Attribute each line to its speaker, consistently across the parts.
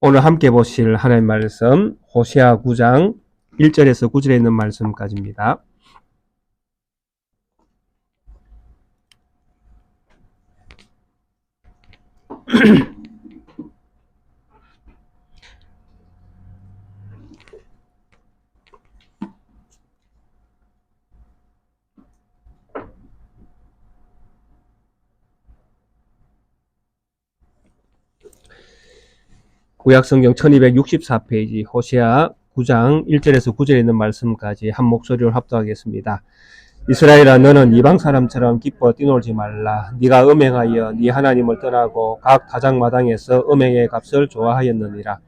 Speaker 1: 오늘 함께 보실 하나님 말씀 호세아 9장 1절에서 9절에 있는 말씀까지입니다. 구약성경 1264페이지 호세아 9장 1절에서 9절에 있는 말씀까지 한 목소리로 합독하겠습니다. 이스라엘아, 너는 이방 사람처럼 기뻐 뛰놀지 말라. 네가 음행하여 네 하나님을 떠나고 각 다장마당에서 음행의 값을 좋아하였느니라.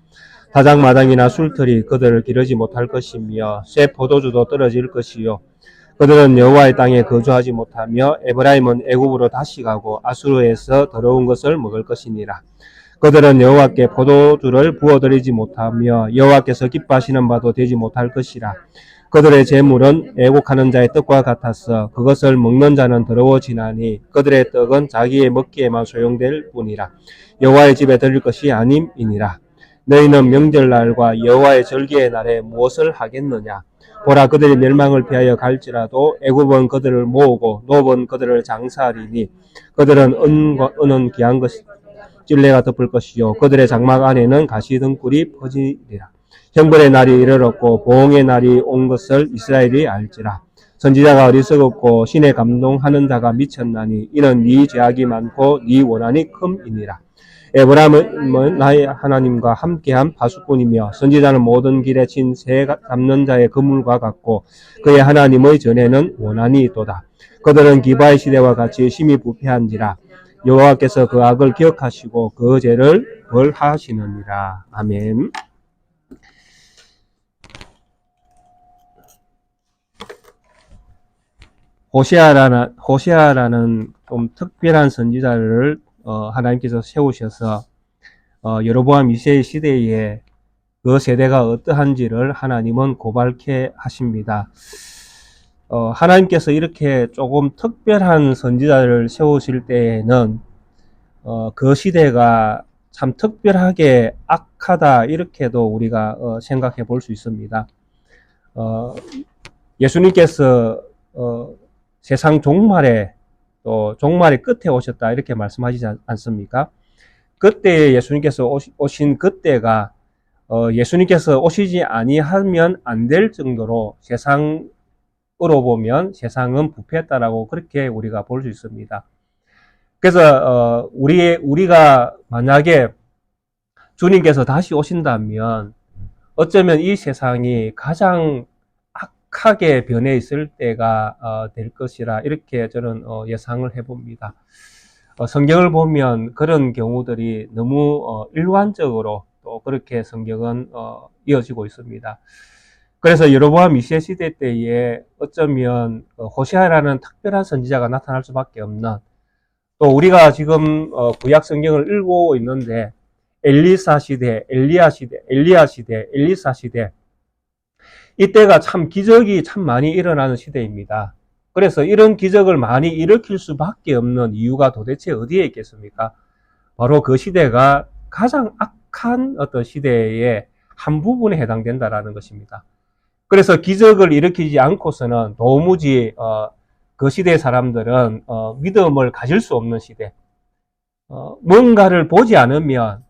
Speaker 1: 다장마당이나 술틀이 그들을 기르지 못할 것이며 새 포도주도 떨어질 것이요 그들은 여호와의 땅에 거주하지 못하며 에브라임은 애굽으로 다시 가고 아수르에서 더러운 것을 먹을 것이니라. 그들은 여호와께 포도주를 부어드리지 못하며 여호와께서 기뻐하시는 바도 되지 못할 것이라. 그들의 재물은 애곡하는 자의 떡과 같아서 그것을 먹는 자는 더러워지나니 그들의 떡은 자기의 먹기에만 소용될 뿐이라. 여호와의 집에 드릴 것이 아님이니라. 너희는 명절날과 여호와의 절기의 날에 무엇을 하겠느냐? 보라, 그들이 멸망을 피하여 갈지라도 애굽은 그들을 모으고 노업은 그들을 장사하리니 그들은 은은 귀한 것 찔레가 덮을 것이요 그들의 장막 안에는 가시등불이 퍼지리라. 형벌의 날이 이르렀고 보응의 날이 온 것을 이스라엘이 알지라. 선지자가 어리석었고 신에 감동하는 자가 미쳤나니 이는 네 죄악이 많고 네 원한이 큼이니라. 에브라임은 나의 하나님과 함께한 파수꾼이며 선지자는 모든 길에 친 새 잡는 자의 그물과 같고 그의 하나님의 전에는 원한이 있도다. 그들은 기바의 시대와 같이 심히 부패한지라. 여호와께서 그 악을 기억하시고 그 죄를 벌하시느니라. 아멘. 호세아라는 좀 특별한 선지자를 하나님께서 세우셔서 여로보암 2세의 시대에 그 세대가 어떠한지를 하나님은 고발케 하십니다. 하나님께서 이렇게 조금 특별한 선지자를 세우실 때에는 그 시대가 참 특별하게 악하다 이렇게도 우리가 생각해 볼 수 있습니다. 예수님께서 세상 종말에 또 종말의 끝에 오셨다 이렇게 말씀하시지 않습니까? 그때 예수님께서 오신 그때가 예수님께서 오시지 아니하면 안 될 정도로 세상으로 보면 세상은 부패했다라고 그렇게 우리가 볼 수 있습니다. 그래서 우리가 만약에 주님께서 다시 오신다면 어쩌면 이 세상이 가장 악하게 변해 있을 때가 될 것이라 이렇게 저는 예상을 해봅니다. 성경을 보면 그런 경우들이 너무 일관적으로 또 그렇게 성경은 이어지고 있습니다. 그래서 여로보암 2세 시대 때에 어쩌면 호세아라는 특별한 선지자가 나타날 수밖에 없는, 또 우리가 지금 구약 성경을 읽고 있는데 엘리사 시대, 엘리야 시대, 엘리야 시대, 엘리사 시대, 이때가 참 기적이 참 많이 일어나는 시대입니다. 그래서 이런 기적을 많이 일으킬 수밖에 없는 이유가 도대체 어디에 있겠습니까? 바로 그 시대가 가장 악한 어떤 시대의 한 부분에 해당된다라는 것입니다. 그래서 기적을 일으키지 않고서는 도무지 그 시대의 사람들은 믿음을 가질 수 없는 시대, 뭔가를 보지 않으면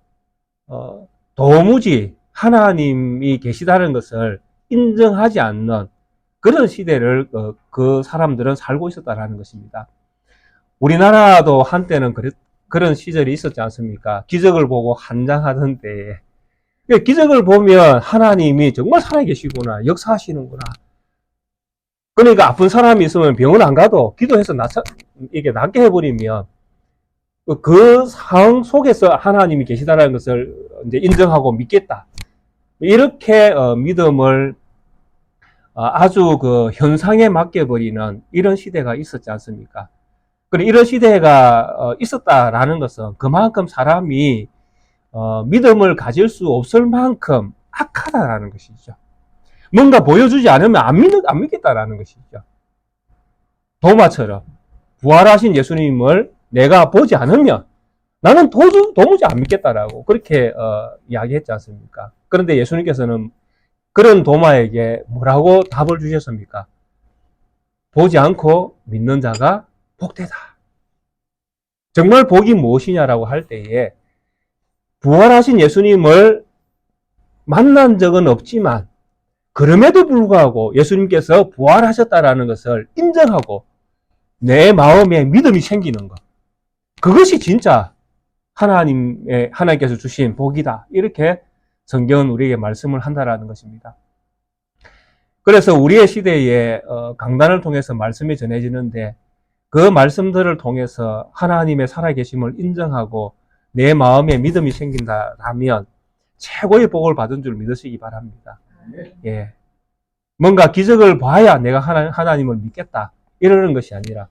Speaker 1: 도무지 하나님이 계시다는 것을 인정하지 않는 그런 시대를 그 사람들은 살고 있었다는 것입니다. 우리나라도 한때는 그런 시절이 있었지 않습니까? 기적을 보고 환장하던 때에, 기적을 보면 하나님이 정말 살아계시구나, 역사하시는구나. 그러니까 아픈 사람이 있으면 병원 안 가도 기도해서 이게 낫게 해버리면 그 상황 속에서 하나님이 계시다는 것을 이제 인정하고 믿겠다. 이렇게 믿음을 아주 그 현상에 맡겨버리는 이런 시대가 있었지 않습니까? 그리고 이런 시대가 있었다라는 것은 그만큼 사람이 믿음을 가질 수 없을 만큼 악하다라는 것이죠. 뭔가 보여주지 않으면 안 믿겠다라는 것이죠. 도마처럼 부활하신 예수님을 내가 보지 않으면 나는 도무지 안 믿겠다라고 그렇게 이야기했지 않습니까? 그런데 예수님께서는 그런 도마에게 뭐라고 답을 주셨습니까? 보지 않고 믿는 자가 복되다. 정말 복이 무엇이냐라고 할 때에 부활하신 예수님을 만난 적은 없지만 그럼에도 불구하고 예수님께서 부활하셨다라는 것을 인정하고 내 마음에 믿음이 생기는 것. 그것이 진짜 하나님께서 주신 복이다. 이렇게 성경은 우리에게 말씀을 한다라는 것입니다. 그래서 우리의 시대에 강단을 통해서 말씀이 전해지는데 그 말씀들을 통해서 하나님의 살아계심을 인정하고 내 마음에 믿음이 생긴다라면 최고의 복을 받은 줄 믿으시기 바랍니다. 예. 뭔가 기적을 봐야 내가 하나님을 믿겠다. 이러는 것이 아니라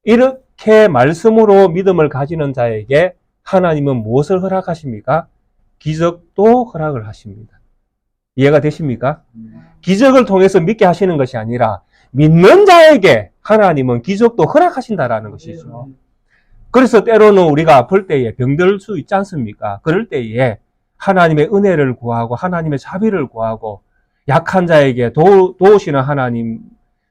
Speaker 1: 이렇게 말씀으로 믿음을 가지는 자에게 하나님은 무엇을 허락하십니까? 기적도 허락을 하십니다. 이해가 되십니까? 기적을 통해서 믿게 하시는 것이 아니라 믿는 자에게 하나님은 기적도 허락하신다라는 것이죠. 그래서 때로는 우리가 아플 때에 병들 수 있지 않습니까? 그럴 때에 하나님의 은혜를 구하고 하나님의 자비를 구하고 약한 자에게 도우시는 하나님,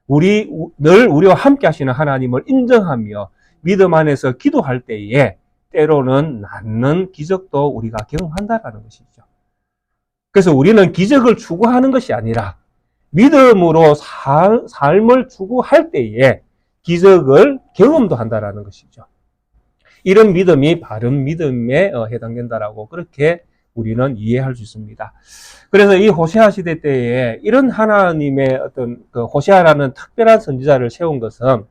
Speaker 1: 늘 우리와 함께 하시는 하나님을 인정하며 믿음 안에서 기도할 때에 때로는 낫는 기적도 우리가 경험한다라는 것이죠. 그래서 우리는 기적을 추구하는 것이 아니라 믿음으로 삶을 추구할 때에 기적을 경험도 한다라는 것이죠. 이런 믿음이 바른 믿음에 해당된다라고 그렇게 우리는 이해할 수 있습니다. 그래서 이 호세아 시대 때에 이런 하나님의 어떤 호세아라는 특별한 선지자를 세운 것은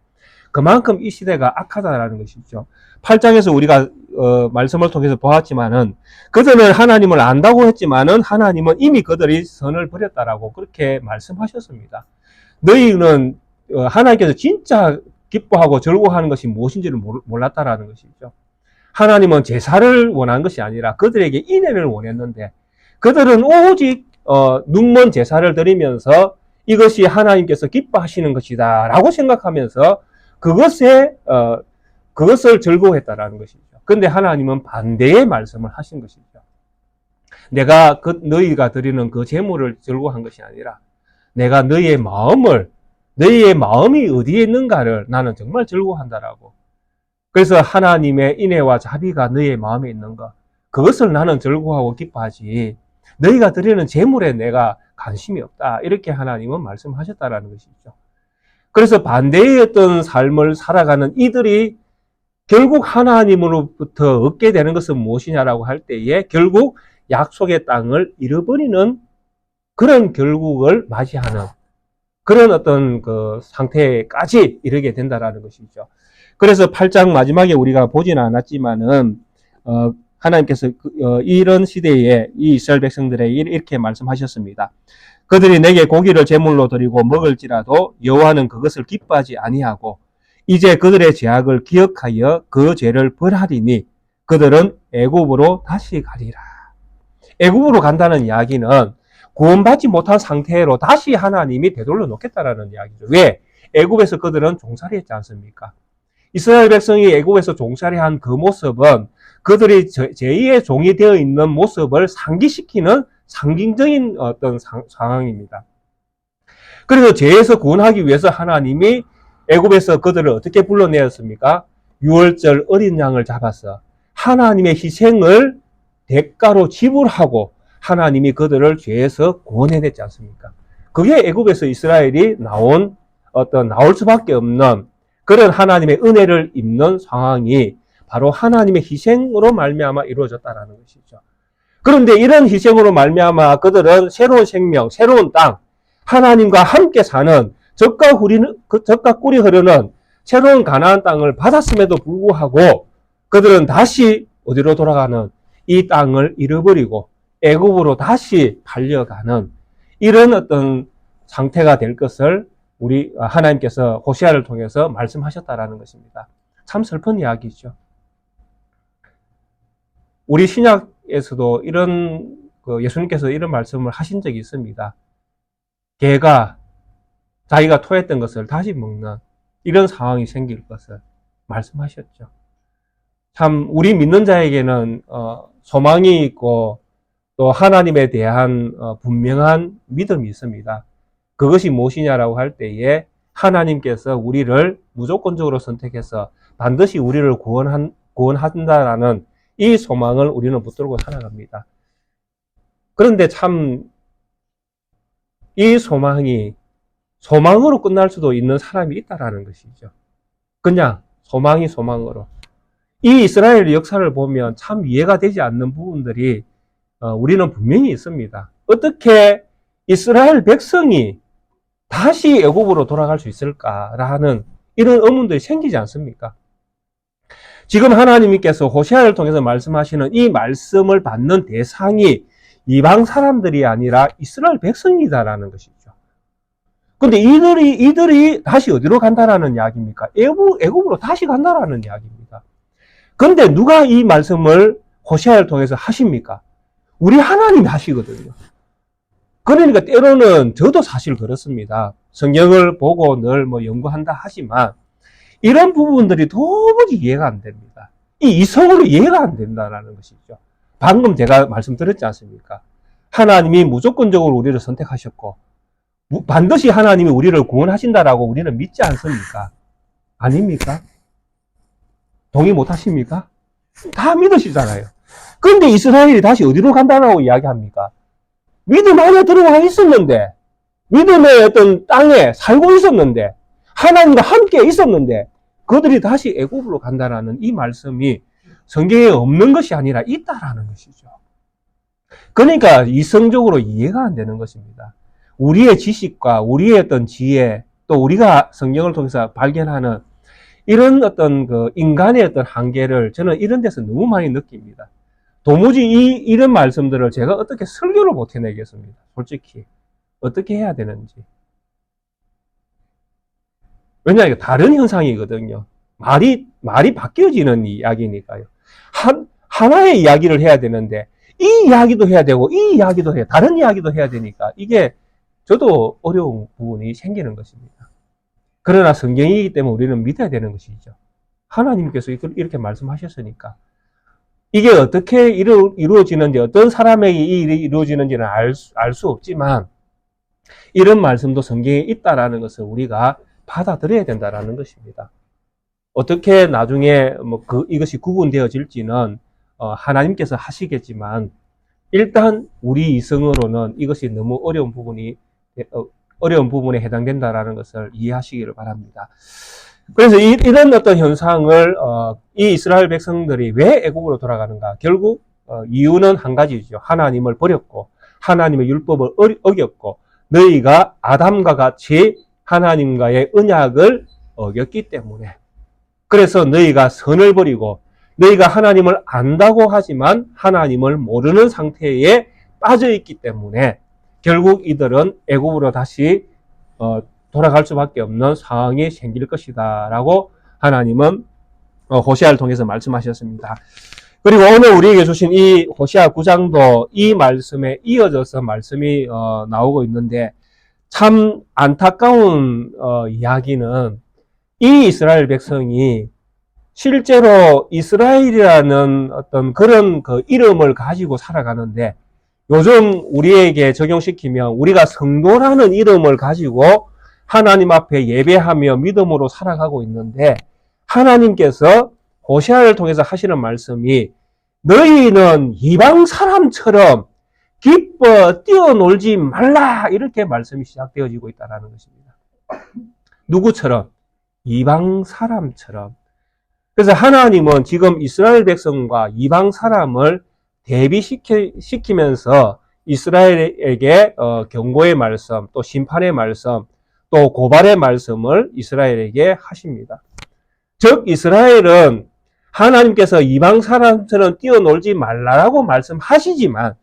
Speaker 1: 그만큼 이 시대가 악하다라는 것이죠. 8장에서 우리가 말씀을 통해서 보았지만은 그들은 하나님을 안다고 했지만은 하나님은 이미 그들이 선을 버렸다라고 그렇게 말씀하셨습니다. 너희는 하나님께서 진짜 기뻐하고 즐거워하는 것이 무엇인지를 몰랐다라는 것이죠. 하나님은 제사를 원한 것이 아니라 그들에게 인애를 원했는데 그들은 오직 눈먼 제사를 드리면서 이것이 하나님께서 기뻐하시는 것이다 라고 생각하면서 그것을 즐거워했다라는 것이죠. 근데 하나님은 반대의 말씀을 하신 것이죠. 내가 너희가 드리는 그 제물을 즐거워한 것이 아니라 내가 너희의 마음이 어디에 있는가를 나는 정말 즐거워한다라고. 그래서 하나님의 인애와 자비가 너희의 마음에 있는 것, 그것을 나는 즐거워하고 기뻐하지 너희가 드리는 제물에 내가 관심이 없다. 이렇게 하나님은 말씀하셨다라는 것이죠. 그래서 반대의 어떤 삶을 살아가는 이들이 결국 하나님으로부터 얻게 되는 것은 무엇이냐라고 할 때에 결국 약속의 땅을 잃어버리는 그런 결국을 맞이하는 그런 어떤 그 상태까지 이르게 된다라는 것이죠. 그래서 8장 마지막에 우리가 보지는 않았지만은 하나님께서 이런 시대에 이 이스라엘 백성들에게 이렇게 말씀하셨습니다. 그들이 내게 고기를 제물로 드리고 먹을지라도 여호와는 그것을 기뻐하지 아니하고 이제 그들의 죄악을 기억하여 그 죄를 벌하리니 그들은 애굽으로 다시 가리라. 애굽으로 간다는 이야기는 구원받지 못한 상태로 다시 하나님이 되돌려 놓겠다라는 이야기죠. 왜? 애굽에서 그들은 종살이했지 않습니까? 이스라엘 백성이 애굽에서 종살이한 그 모습은 그들이 제2의 종이 되어 있는 모습을 상기시키는 상징적인 어떤 상황입니다. 그래서 죄에서 구원하기 위해서 하나님이 애굽에서 그들을 어떻게 불러내었습니까? 유월절 어린 양을 잡아서 하나님의 희생을 대가로 지불하고 하나님이 그들을 죄에서 구원해냈지 않습니까? 그게 애굽에서 이스라엘이 나올 수밖에 없는 그런 하나님의 은혜를 입는 상황이 바로 하나님의 희생으로 말미암아 이루어졌다라는 것이죠. 그런데 이런 희생으로 말미암아 그들은 새로운 생명, 새로운 땅, 하나님과 함께 사는 젖과 꿀이 흐르는 새로운 가나안 땅을 받았음에도 불구하고 그들은 다시 어디로 돌아가는 이 땅을 잃어버리고 애굽으로 다시 달려가는 이런 어떤 상태가 될 것을 우리 하나님께서 호세아를 통해서 말씀하셨다라는 것입니다. 참 슬픈 이야기죠. 우리 신약에서도 예수님께서 이런 말씀을 하신 적이 있습니다. 개가 자기가 토했던 것을 다시 먹는 이런 상황이 생길 것을 말씀하셨죠. 참 우리 믿는 자에게는 소망이 있고 또 하나님에 대한 분명한 믿음이 있습니다. 그것이 무엇이냐라고 할 때에 하나님께서 우리를 무조건적으로 선택해서 반드시 우리를 구원한다라는 이 소망을 우리는 붙들고 살아갑니다. 그런데 참 이 소망이 소망으로 끝날 수도 있는 사람이 있다라는 것이죠. 그냥 소망이 소망으로. 이 이스라엘 역사를 보면 참 이해가 되지 않는 부분들이 우리는 분명히 있습니다. 어떻게 이스라엘 백성이 다시 애굽으로 돌아갈 수 있을까라는 이런 의문들이 생기지 않습니까? 지금 하나님께서 호세아를 통해서 말씀하시는 이 말씀을 받는 대상이 이방 사람들이 아니라 이스라엘 백성이다라는 것이죠. 근데 이들이 다시 어디로 간다라는 이야기입니까? 애굽으로 다시 간다라는 이야기입니다. 근데 누가 이 말씀을 호세아를 통해서 하십니까? 우리 하나님이 하시거든요. 그러니까 때로는 저도 사실 그렇습니다. 성경을 보고 늘 연구한다 하지만 이런 부분들이 도무지 이해가 안 됩니다. 이 이성으로 이해가 안 된다는 것이죠. 방금 제가 말씀드렸지 않습니까? 하나님이 무조건적으로 우리를 선택하셨고 반드시 하나님이 우리를 구원하신다라고 우리는 믿지 않습니까? 아닙니까? 동의 못 하십니까? 다 믿으시잖아요. 그런데 이스라엘이 다시 어디로 간다라고 이야기합니까? 믿음 안에 들어와 있었는데, 믿음의 어떤 땅에 살고 있었는데, 하나님과 함께 있었는데, 그들이 다시 애굽으로 간다라는 이 말씀이 성경에 없는 것이 아니라 있다라는 것이죠. 그러니까 이성적으로 이해가 안 되는 것입니다. 우리의 지식과 우리의 어떤 지혜, 또 우리가 성경을 통해서 발견하는 이런 어떤 그 인간의 어떤 한계를 저는 이런 데서 너무 많이 느낍니다. 도무지 이런 말씀들을 제가 어떻게 설교를 못 해내겠습니다. 솔직히. 어떻게 해야 되는지. 왜냐하면 다른 현상이거든요. 말이 바뀌어지는 이야기니까요. 하나의 이야기를 해야 되는데, 이 이야기도 해야 되고, 이 이야기도 해야, 다른 이야기도 해야 되니까, 이게 저도 어려운 부분이 생기는 것입니다. 그러나 성경이기 때문에 우리는 믿어야 되는 것이죠. 하나님께서 이렇게 말씀하셨으니까. 이게 어떻게 이루어지는지, 어떤 사람에게 이 일이 이루어지는지는 알 수 없지만, 이런 말씀도 성경에 있다라는 것을 우리가 받아들여야 된다라는 것입니다. 어떻게 나중에 이것이 구분되어질지는 하나님께서 하시겠지만, 일단 우리 이성으로는 이것이 너무 어려운 부분에 해당된다라는 것을 이해하시기를 바랍니다. 그래서 이런 어떤 현상을 이 이스라엘 백성들이 왜 애국으로 돌아가는가? 결국 이유는 한 가지죠. 하나님을 버렸고 하나님의 율법을 어겼고 너희가 아담과 같이 하나님과의 언약을 어겼기 때문에, 그래서 너희가 선을 버리고 너희가 하나님을 안다고 하지만 하나님을 모르는 상태에 빠져 있기 때문에 결국 이들은 애굽으로 다시 돌아갈 수밖에 없는 상황이 생길 것이다 라고 하나님은 호세아를 통해서 말씀하셨습니다. 그리고 오늘 우리에게 주신 이 호세아 9장도 이 말씀에 이어져서 말씀이 나오고 있는데, 참 안타까운 이야기는 이 이스라엘 백성이 실제로 이스라엘이라는 어떤 그런 그 이름을 가지고 살아가는데, 요즘 우리에게 적용시키면 우리가 성도라는 이름을 가지고 하나님 앞에 예배하며 믿음으로 살아가고 있는데, 하나님께서 호세아를 통해서 하시는 말씀이 너희는 이방 사람처럼 기뻐 뛰어놀지 말라, 이렇게 말씀이 시작되어지고 있다는 것입니다. 누구처럼? 이방 사람처럼. 그래서 하나님은 지금 이스라엘 백성과 이방 사람을 대비시키면서 이스라엘에게 경고의 말씀, 또 심판의 말씀, 또 고발의 말씀을 이스라엘에게 하십니다. 즉 이스라엘은 하나님께서 이방 사람처럼 뛰어놀지 말라라고 말씀하시지만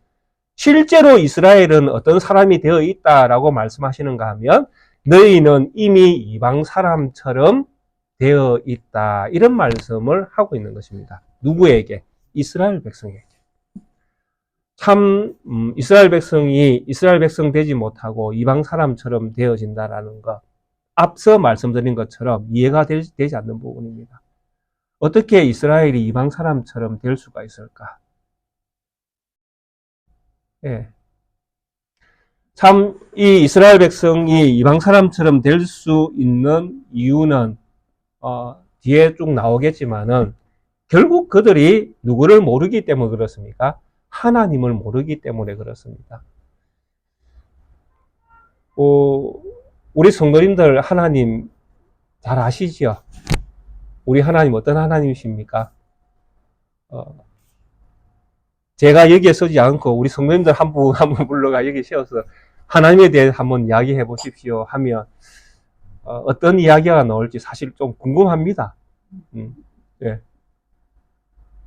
Speaker 1: 실제로 이스라엘은 어떤 사람이 되어 있다라고 말씀하시는가 하면 너희는 이미 이방 사람처럼 되어 있다, 이런 말씀을 하고 있는 것입니다. 누구에게? 이스라엘 백성에게. 참 이스라엘 백성이 이스라엘 백성 되지 못하고 이방 사람처럼 되어진다라는 것, 앞서 말씀드린 것처럼 이해가 되지 않는 부분입니다. 어떻게 이스라엘이 이방 사람처럼 될 수가 있을까? 예. 참, 이 이스라엘 백성이 이방 사람처럼 될 수 있는 이유는, 뒤에 쭉 나오겠지만은, 결국 그들이 누구를 모르기 때문에 그렇습니까? 하나님을 모르기 때문에 그렇습니다. 우리 성도님들 하나님 잘 아시죠? 우리 하나님 어떤 하나님이십니까? 제가 여기에 서지 않고 우리 성도님들 한 분 한 분 불러가 여기 세워서 하나님에 대해 한번 이야기해 보십시오 하면 어떤 이야기가 나올지 사실 좀 궁금합니다. 예.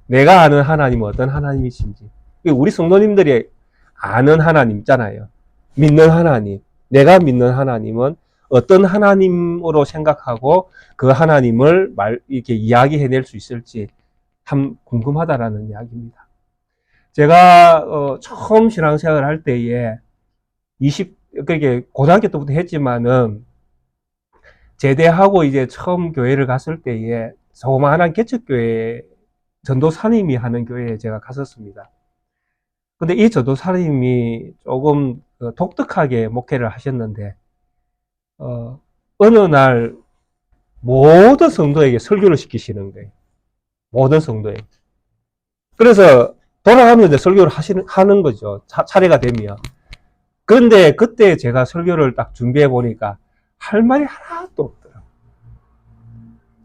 Speaker 1: 내가 아는 하나님은 어떤 하나님이신지. 우리 성도님들이 아는 하나님 있잖아요. 믿는 하나님. 내가 믿는 하나님은 어떤 하나님으로 생각하고 그 하나님을 이렇게 이야기해낼 수 있을지 참 궁금하다라는 이야기입니다. 제가 처음 신앙생활을 할 때에 그게 고등학교 때부터 했지만은 제대하고 이제 처음 교회를 갔을 때에 조그마한 개척교회 전도사님이 하는 교회에 제가 갔었습니다. 근데 이 전도사님이 조금 독특하게 목회를 하셨는데 어느 날 모든 성도에게 설교를 시키시는 거예요. 모든 성도에게. 그래서 돌아가면서 설교를 하는 거죠. 차례가 되면. 그런데 그때 제가 설교를 딱 준비해 보니까 할 말이 하나도 없더라고요.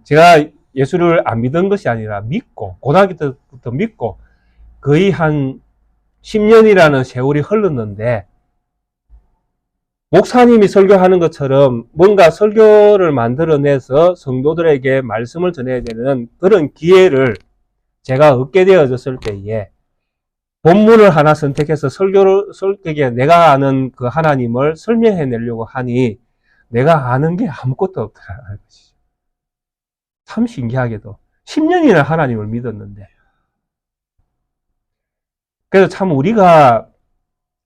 Speaker 1: 제가 예수를 안 믿은 것이 아니라 믿고, 고등학교 때부터 믿고, 거의 한 10년이라는 세월이 흘렀는데, 목사님이 설교하는 것처럼 뭔가 설교를 만들어내서 성도들에게 말씀을 전해야 되는 그런 기회를 제가 얻게 되어졌을 때에 본문을 하나 선택해서 설교에 내가 아는 그 하나님을 설명해 내려고 하니 내가 아는 게 아무것도 없더라는 것이죠. 참 신기하게도 10년이나 하나님을 믿었는데, 그래서 참 우리가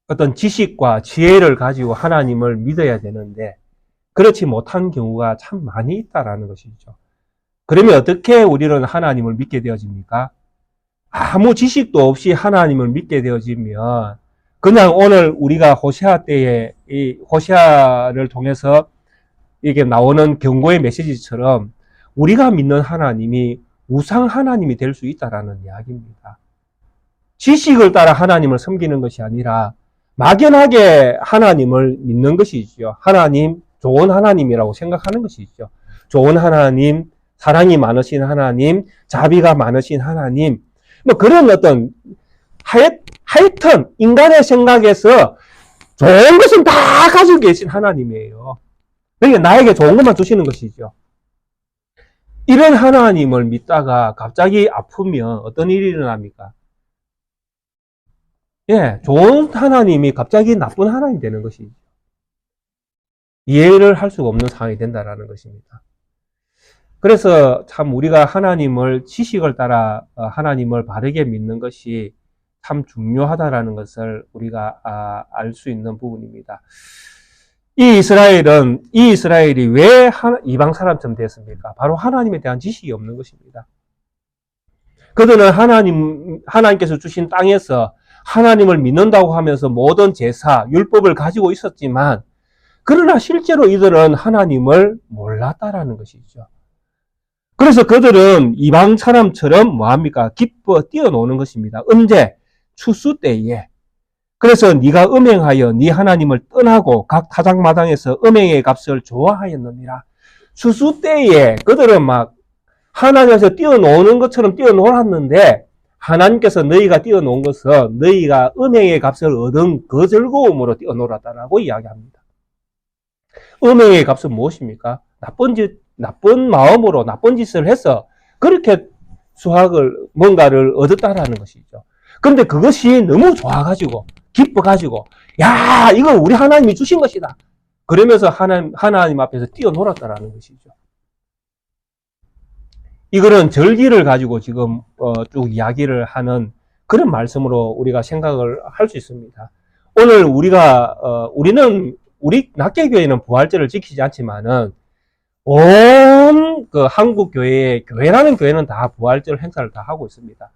Speaker 1: 어떤 지식과 지혜를 가지고 하나님을 믿어야 되는데 그렇지 못한 경우가 참 많이 있다라는 것이죠. 그러면 어떻게 우리는 하나님을 믿게 되어집니까? 아무 지식도 없이 하나님을 믿게 되어지면 그냥 오늘 우리가 호세아 때에 이 호세아를 통해서 이게 나오는 경고의 메시지처럼 우리가 믿는 하나님이 우상 하나님이 될 수 있다라는 이야기입니다. 지식을 따라 하나님을 섬기는 것이 아니라 막연하게 하나님을 믿는 것이죠. 하나님, 좋은 하나님이라고 생각하는 것이죠. 좋은 하나님, 사랑이 많으신 하나님, 자비가 많으신 하나님, 뭐 그런 어떤 하여튼 인간의 생각에서 좋은 것은 다 가지고 계신 하나님이에요. 그러니까 나에게 좋은 것만 주시는 것이죠. 이런 하나님을 믿다가 갑자기 아프면 어떤 일이 일어납니까? 예, 좋은 하나님이 갑자기 나쁜 하나님이 되는 것이죠. 이해를 할 수가 없는 상황이 된다라는 것입니다. 그래서 참 우리가 하나님을 지식을 따라 하나님을 바르게 믿는 것이 참 중요하다라는 것을 우리가 알 수 있는 부분입니다. 이 이스라엘이 왜 이방 사람처럼 됐습니까? 바로 하나님에 대한 지식이 없는 것입니다. 그들은 하나님께서 주신 땅에서 하나님을 믿는다고 하면서 모든 제사, 율법을 가지고 있었지만, 그러나 실제로 이들은 하나님을 몰랐다라는 것이죠. 그래서 그들은 이방 사람처럼 뭐합니까? 기뻐 뛰어노는 것입니다. 언제? 추수 때에. 그래서 네가 음행하여 네 하나님을 떠나고 각 타작마당에서 음행의 값을 좋아하였느니라. 추수 때에 그들은 막 하나님께서 뛰어노는 것처럼 뛰어놀았는데 하나님께서 너희가 뛰어놓은 것은 너희가 음행의 값을 얻은 그 즐거움으로 뛰어놀았다라고 이야기합니다. 음행의 값은 무엇입니까? 나쁜 마음으로 나쁜 짓을 해서 그렇게 뭔가를 얻었다라는 것이죠. 그런데 그것이 너무 좋아가지고, 기뻐가지고, 야, 이거 우리 하나님이 주신 것이다. 그러면서 하나님 앞에서 뛰어놀았다라는 것이죠. 이거는 절기를 가지고 지금 쭉 이야기를 하는 그런 말씀으로 우리가 생각을 할 수 있습니다. 오늘 우리 낙계교회는 부활절을 지키지 않지만은 온 모든 그 한국 교회라는 교회는 다 부활절 행사를 다 하고 있습니다.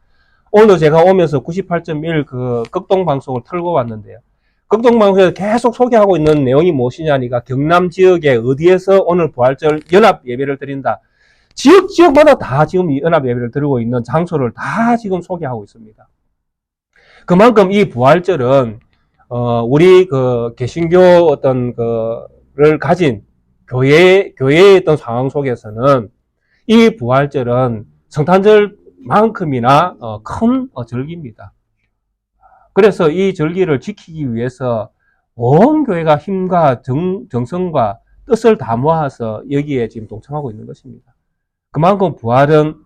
Speaker 1: 오늘 제가 오면서 98.1 그 극동방송을 틀고 왔는데요. 극동방송에서 계속 소개하고 있는 내용이 무엇이냐니까 경남 지역에 어디에서 오늘 부활절 연합 예배를 드린다. 지역마다 다 지금 연합 예배를 드리고 있는 장소를 다 지금 소개하고 있습니다. 그만큼 이 부활절은 우리 그 개신교 어떤 그를 가진 교회의 어떤 상황 속에서는 이 부활절은 성탄절만큼이나 큰 절기입니다. 그래서 이 절기를 지키기 위해서 온 교회가 힘과 정성과 뜻을 다 모아서 여기에 지금 동참하고 있는 것입니다. 그만큼 부활은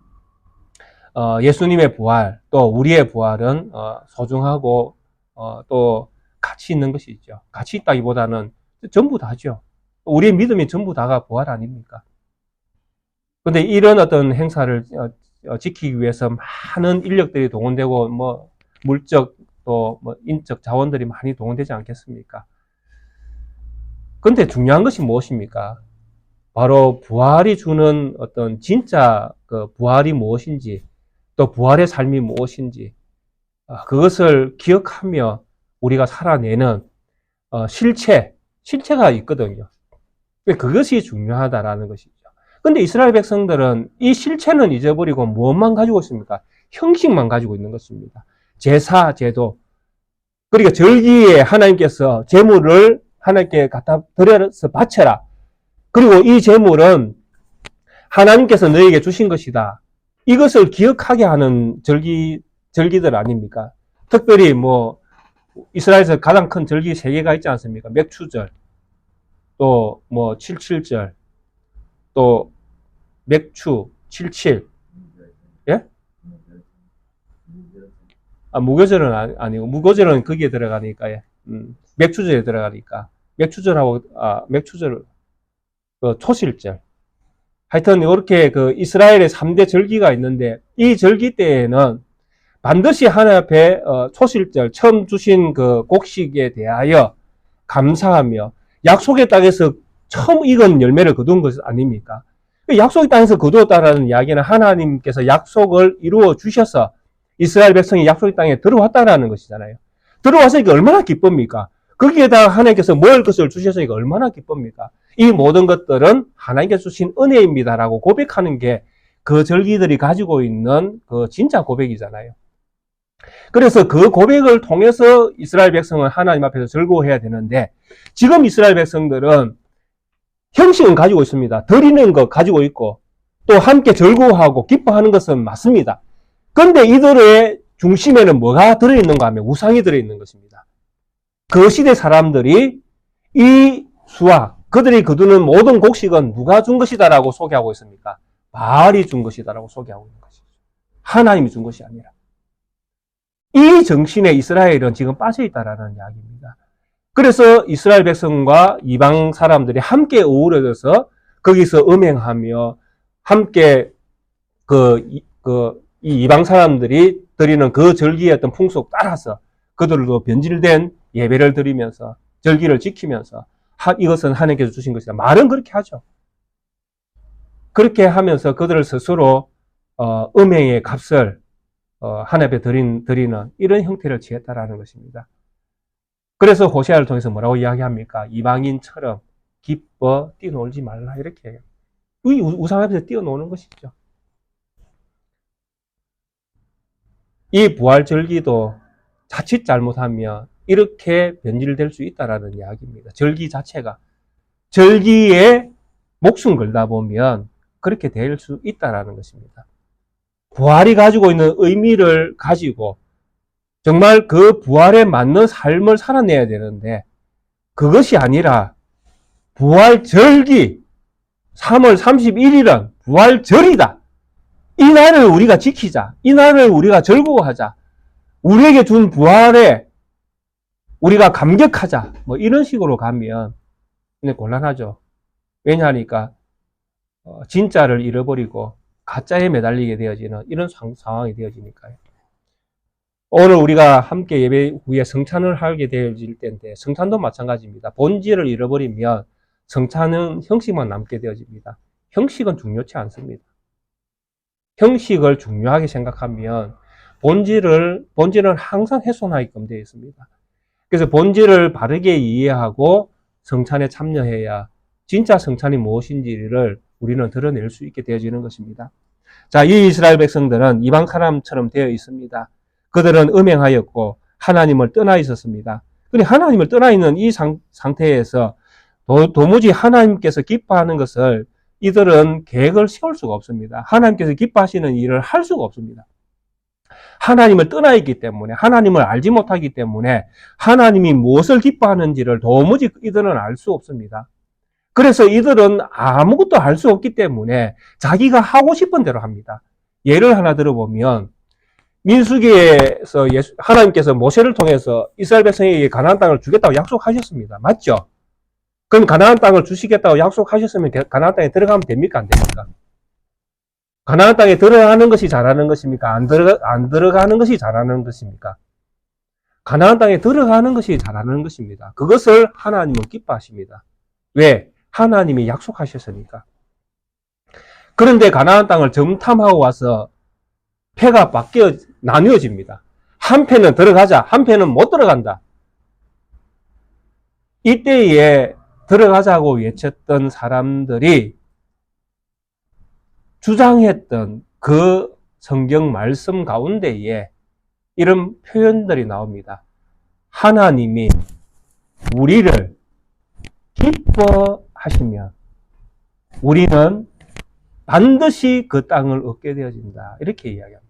Speaker 1: 예수님의 부활, 또 우리의 부활은 소중하고 또 가치 있는 것이죠. 가치 있다기보다는 전부 다죠. 우리의 믿음이 전부 다가 부활 아닙니까? 근데 이런 어떤 행사를 지키기 위해서 많은 인력들이 동원되고 뭐 물적 또 뭐 인적 자원들이 많이 동원되지 않겠습니까? 근데 중요한 것이 무엇입니까? 바로 부활이 주는 어떤 진짜 그 부활이 무엇인지, 또 부활의 삶이 무엇인지, 그것을 기억하며 우리가 살아내는 실체가 있거든요. 그것이 중요하다라는 것이죠. 근데 이스라엘 백성들은 이 실체는 잊어버리고 무엇만 가지고 있습니까? 형식만 가지고 있는 것입니다. 제사, 제도. 그러니까 절기에 하나님께서 제물을 하나님께 갖다 드려서 바쳐라. 그리고 이 제물은 하나님께서 너에게 주신 것이다. 이것을 기억하게 하는 절기들 아닙니까? 특별히 뭐 이스라엘에서 가장 큰 절기 3개가 있지 않습니까? 맥추절, 또 뭐 77절, 또 맥추 77. 예? 무교절은 아니고 무교절은 거기에 들어가니까 맥추절에 들어가니까 맥추절하고 맥추절 그 초실절. 하여튼 이렇게 그 이스라엘의 3대 절기가 있는데 이 절기 때에는 반드시 하나님 앞에 초실절 처음 주신 그 곡식에 대하여 감사하며 약속의 땅에서 처음 익은 열매를 거둔 것 아닙니까? 약속의 땅에서 거두었다라는 이야기는 하나님께서 약속을 이루어 주셔서 이스라엘 백성이 약속의 땅에 들어왔다라는 것이잖아요. 들어왔으니까 얼마나 기쁩니까? 거기에다가 하나님께서 먹을 것을 주셨으니까 얼마나 기쁩니까? 이 모든 것들은 하나님께서 주신 은혜입니다라고 고백하는 게 그 절기들이 가지고 있는 그 진짜 고백이잖아요. 그래서 그 고백을 통해서 이스라엘 백성은 하나님 앞에서 즐거워해야 되는데 지금 이스라엘 백성들은 형식은 가지고 있습니다. 드리는 것 가지고 있고 또 함께 즐거워하고 기뻐하는 것은 맞습니다. 그런데 이들의 중심에는 뭐가 들어있는가 하면 우상이 들어있는 것입니다. 그 시대 사람들이 이 수확, 그들이 거두는 모든 곡식은 누가 준 것이다라고 소개하고 있습니까? 바알이 준 것이다라고 소개하고 있는 것이죠. 하나님이 준 것이 아니라. 이 정신에 이스라엘은 지금 빠져 있다라는 이야기입니다. 그래서 이스라엘 백성과 이방 사람들이 함께 어우러져서 거기서 음행하며 함께 이 이방 사람들이 드리는 그 절기의 어떤 풍속 따라서 그들도 변질된 예배를 드리면서 절기를 지키면서 이것은 하나님께서 주신 것이다. 말은 그렇게 하죠. 그렇게 하면서 그들을 스스로 음행의 값을 하나님 앞에 드리는 이런 형태를 취했다라는 것입니다. 그래서 호세아를 통해서 뭐라고 이야기합니까? 이방인처럼 기뻐 뛰놀지 말라 이렇게 해요. 이 우상 앞에서 뛰어노는 것이죠. 이 부활절기도 자칫 잘못하면 이렇게 변질될 수 있다라는 이야기입니다. 절기 자체가. 절기에 목숨 걸다 보면 그렇게 될 수 있다라는 것입니다. 부활이 가지고 있는 의미를 가지고 정말 그 부활에 맞는 삶을 살아내야 되는데 그것이 아니라 부활절기 3월 31일은 부활절이다. 이 날을 우리가 지키자. 이 날을 우리가 즐거워하자. 우리에게 준 부활에 우리가 감격하자. 뭐 이런 식으로 가면 곤란하죠. 왜냐하니까 진짜를 잃어버리고 가짜에 매달리게 되어지는 이런 상황이 되어지니까요. 오늘 우리가 함께 예배 후에 성찬을 하게 되어질 때인데 성찬도 마찬가지입니다. 본질을 잃어버리면 성찬은 형식만 남게 되어집니다. 형식은 중요치 않습니다. 형식을 중요하게 생각하면 본질은 항상 훼손하게끔 되어 있습니다. 그래서 본질을 바르게 이해하고 성찬에 참여해야 진짜 성찬이 무엇인지를 우리는 드러낼 수 있게 되어지는 것입니다. 자, 이 이스라엘 백성들은 이방 사람처럼 되어 있습니다. 그들은 음행하였고 하나님을 떠나 있었습니다. 근데 하나님을 떠나 있는 이 상태에서 도무지 하나님께서 기뻐하는 것을 이들은 계획을 세울 수가 없습니다. 하나님께서 기뻐하시는 일을 할 수가 없습니다. 하나님을 떠나 있기 때문에, 하나님을 알지 못하기 때문에 하나님이 무엇을 기뻐하는지를 도무지 이들은 알 수 없습니다. 그래서 이들은 아무것도 알 수 없기 때문에 자기가 하고 싶은 대로 합니다. 예를 하나 들어보면 민수기에서 하나님께서 모세를 통해서 이스라엘 백성에게 가나안 땅을 주겠다고 약속하셨습니다. 맞죠? 그럼 가나안 땅을 주시겠다고 약속하셨으면 가나안 땅에 들어가면 됩니까? 안 됩니까? 가나안 땅에 들어가는 것이 잘하는 것입니까? 안 들어가는 것이 잘하는 것입니까? 가나안 땅에 들어가는 것이 잘하는 것입니다. 그것을 하나님은 기뻐하십니다. 왜? 하나님이 약속하셨으니까. 그런데 가나안 땅을 정탐하고 와서 패가 나뉘어집니다. 한 패는 들어가자, 한 패는 못 들어간다. 이때에 들어가자고 외쳤던 사람들이 주장했던 그 성경 말씀 가운데에 이런 표현들이 나옵니다. 하나님이 우리를 기뻐하시면 우리는 반드시 그 땅을 얻게 되어진다. 이렇게 이야기합니다.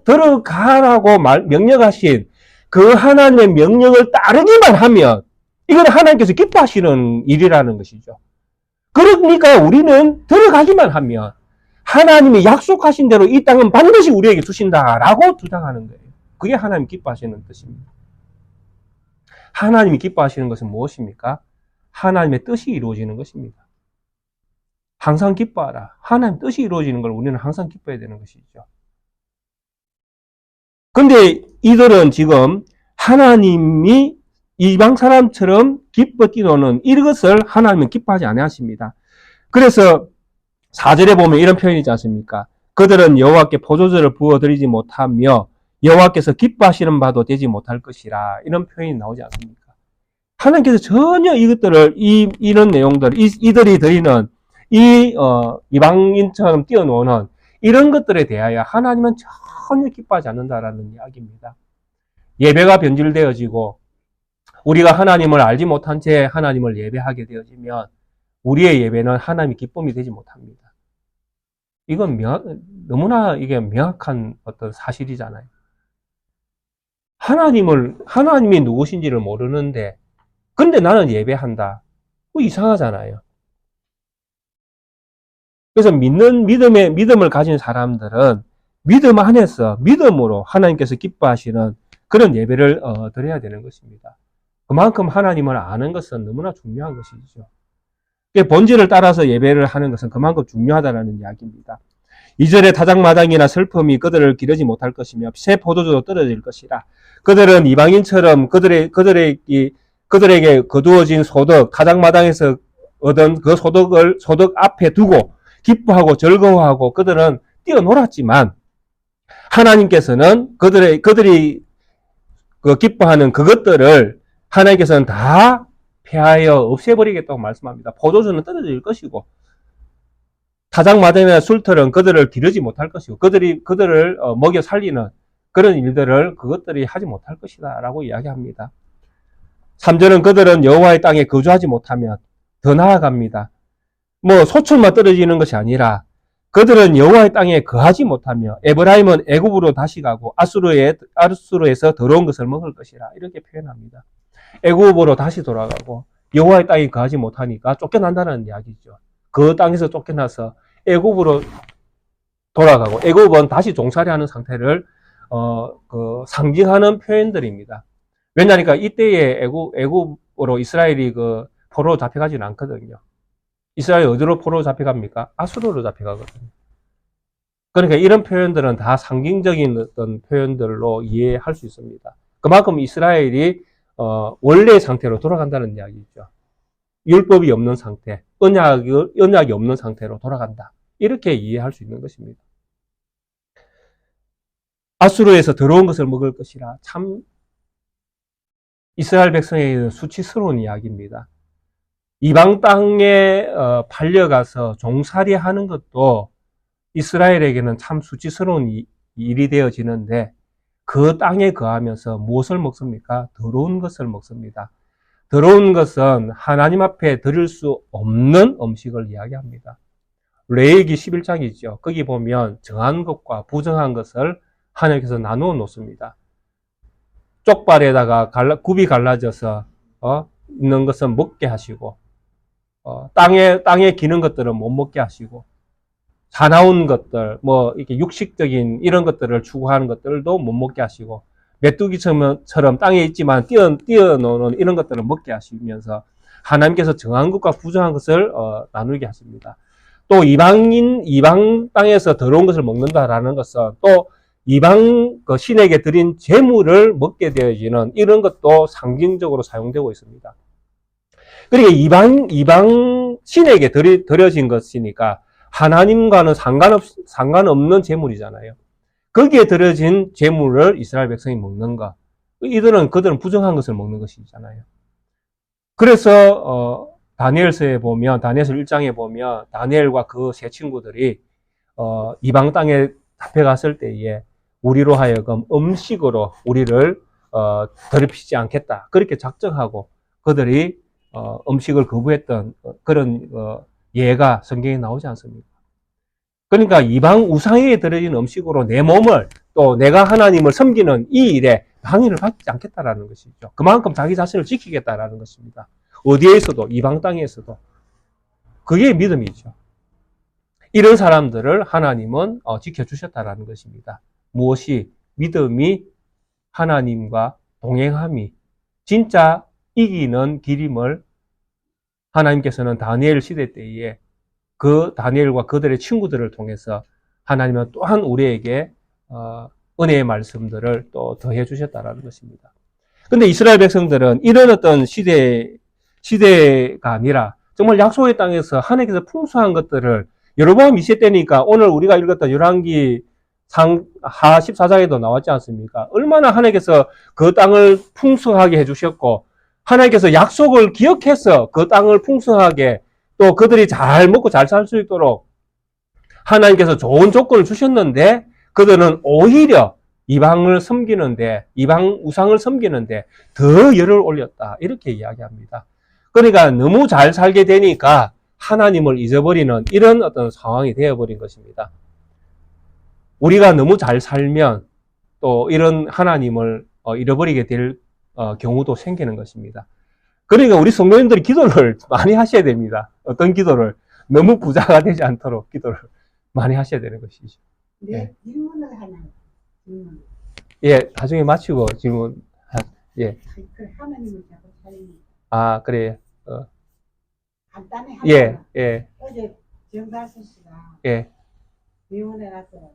Speaker 1: 들어가라고 명령하신 그 하나님의 명령을 따르기만 하면 이건 하나님께서 기뻐하시는 일이라는 것이죠. 그러니까 우리는 들어가기만 하면 하나님이 약속하신 대로 이 땅은 반드시 우리에게 주신다라고 주장하는 거예요. 그게 하나님 기뻐하시는 뜻입니다. 하나님이 기뻐하시는 것은 무엇입니까? 하나님의 뜻이 이루어지는 것입니다. 항상 기뻐하라. 하나님 뜻이 이루어지는 걸 우리는 항상 기뻐해야 되는 것이죠. 근데 이들은 지금 하나님이 이방 사람처럼 기뻐 뛰노는 이것을 하나님은 기뻐하지 아니하십니다. 그래서 4절에 보면 이런 표현이 있지 않습니까? 그들은 여호와께 포도주를 부어드리지 못하며 여호와께서 기뻐하시는 바도 되지 못할 것이라. 이런 표현이 나오지 않습니까? 하나님께서 전혀 이것들을 이런 내용들 이들이 드리는 이방인처럼 뛰어노는 이런 것들에 대하여 하나님은 전혀 기뻐하지 않는다라는 이야기입니다. 예배가 변질되어지고 우리가 하나님을 알지 못한 채 하나님을 예배하게 되어지면 우리의 예배는 하나님의 기쁨이 되지 못합니다. 이건 너무나 이게 명확한 어떤 사실이잖아요. 하나님이 누구신지를 모르는데 근데 나는 예배한다. 이상하잖아요. 그래서 믿음을 가진 사람들은 믿음 안에서 믿음으로 하나님께서 기뻐하시는 그런 예배를 드려야 되는 것입니다. 그만큼 하나님을 아는 것은 너무나 중요한 것이죠. 본질을 따라서 예배를 하는 것은 그만큼 중요하다는 이야기입니다. 2절에 타작마당이나 슬픔이 그들을 기르지 못할 것이며 새 포도주도 떨어질 것이라. 그들은 이방인처럼 그들에게 거두어진 소득, 타작마당에서 얻은 그 소득 앞에 두고 기뻐하고 즐거워하고 그들은 뛰어놀았지만 하나님께서는 그들이 기뻐하는 그것들을 하나님께서는 다 폐하여 없애버리겠다고 말씀합니다. 포도주는 떨어질 것이고 타작마당이나 술틀은 그들을 기르지 못할 것이고 그들을 먹여 살리는 그런 일들을 그것들이 하지 못할 것이다 라고 이야기합니다. 3절은 그들은 여호와의 땅에 거주하지 못하면 더 나아갑니다. 소출만 떨어지는 것이 아니라 그들은 여호와의 땅에 거하지 못하며 에브라임은 애굽으로 다시 가고 아수르에서 더러운 것을 먹을 것이라 이렇게 표현합니다. 애굽으로 다시 돌아가고 여호와의 땅에 거하지 못하니까 쫓겨난다는 이야기죠. 그 땅에서 쫓겨나서 애굽으로 돌아가고 애굽은 다시 종살이하는 상태를 상징하는 표현들입니다. 왜냐하니까 이때에 애굽으로 이스라엘이 포로로 잡혀가지는 않거든요. 이스라엘이 어디로 포로로 잡혀갑니까? 아수르로 잡혀가거든요. 그러니까 이런 표현들은 다 상징적인 어떤 표현들로 이해할 수 있습니다. 그만큼 이스라엘이 원래의 상태로 돌아간다는 이야기죠. 율법이 없는 상태, 언약이 없는 상태로 돌아간다. 이렇게 이해할 수 있는 것입니다. 아수르에서 더러운 것을 먹을 것이라 참 이스라엘 백성에게는 수치스러운 이야기입니다. 이방 땅에 팔려가서 종살이 하는 것도 이스라엘에게는 참 수치스러운 일이 되어지는데 그 땅에 거하면서 무엇을 먹습니까? 더러운 것을 먹습니다. 더러운 것은 하나님 앞에 드릴 수 없는 음식을 이야기합니다. 레위기 11장이죠. 거기 보면 정한 것과 부정한 것을 하나님께서 나누어 놓습니다. 쪽발에다가 굽이 갈라져서 있는 것은 먹게 하시고 땅에 기는 것들은 못 먹게 하시고 사나운 것들, 뭐 이렇게 육식적인 이런 것들을 추구하는 것들도 못 먹게 하시고 메뚜기처럼 땅에 있지만 뛰어노는 이런 것들을 먹게 하시면서 하나님께서 정한 것과 부정한 것을 나누게 하십니다. 또 이방 땅에서 더러운 것을 먹는다라는 것은 또 이방 신에게 드린 제물을 먹게 되어지는 이런 것도 상징적으로 사용되고 있습니다. 그러니까 이방 신에게 드려진 것이니까 하나님과는 상관없는 제물이잖아요. 거기에 드려진 제물을 이스라엘 백성이 먹는 것. 그들은 부정한 것을 먹는 것이잖아요. 그래서 다니엘서에 보면 다니엘서 1장에 보면 다니엘과 그 세 친구들이 이방 땅에 잡혀갔을 때에 우리로 하여금 음식으로 우리를 더럽히지 않겠다. 그렇게 작정하고 그들이 음식을 거부했던 그런 예가 성경에 나오지 않습니까? 그러니까 이방 우상에게 드려진 음식으로 내 몸을 또 내가 하나님을 섬기는 이 일에 방해를 받지 않겠다라는 것이죠. 그만큼 자기 자신을 지키겠다라는 것입니다. 어디에서도 이방 땅에서도 그게 믿음이죠. 이런 사람들을 하나님은 지켜주셨다라는 것입니다. 무엇이? 믿음이 하나님과 동행함이 진짜 이기는 길임을 하나님께서는 다니엘 시대 때에 그 다니엘과 그들의 친구들을 통해서 하나님은 또한 우리에게 은혜의 말씀들을 또 더해 주셨다라는 것입니다. 근데 이스라엘 백성들은 이런 어떤 시대가 아니라 정말 약속의 땅에서 하나님께서 풍성한 것들을 여로보암 2세 때니까 오늘 우리가 읽었던 열왕기 하 14장에도 나왔지 않습니까? 얼마나 하나님께서 그 땅을 풍성하게 해주셨고 하나님께서 약속을 기억해서 그 땅을 풍성하게 또 그들이 잘 먹고 잘 살 수 있도록 하나님께서 좋은 조건을 주셨는데 그들은 오히려 이방 우상을 섬기는데 더 열을 올렸다. 이렇게 이야기합니다. 그러니까 너무 잘 살게 되니까 하나님을 잊어버리는 이런 어떤 상황이 되어버린 것입니다. 우리가 너무 잘 살면 또 이런 하나님을 잃어버리게 될 경우도 생기는 것입니다. 그러니까 우리 성도님들이 기도를 많이 하셔야 됩니다. 어떤 기도를? 너무 부자가 되지 않도록 기도를 많이 하셔야 되는 것이죠.
Speaker 2: 네, 질문을 하나. 질문.
Speaker 1: 예, 나중에 마치고 질문. 예.
Speaker 2: 그 하나님을 자꾸 살리는.
Speaker 1: 아, 그래.
Speaker 2: 간단히 하자.
Speaker 1: 예, 예,
Speaker 2: 어제 정다수 씨가
Speaker 1: 예,
Speaker 2: 병원에 가서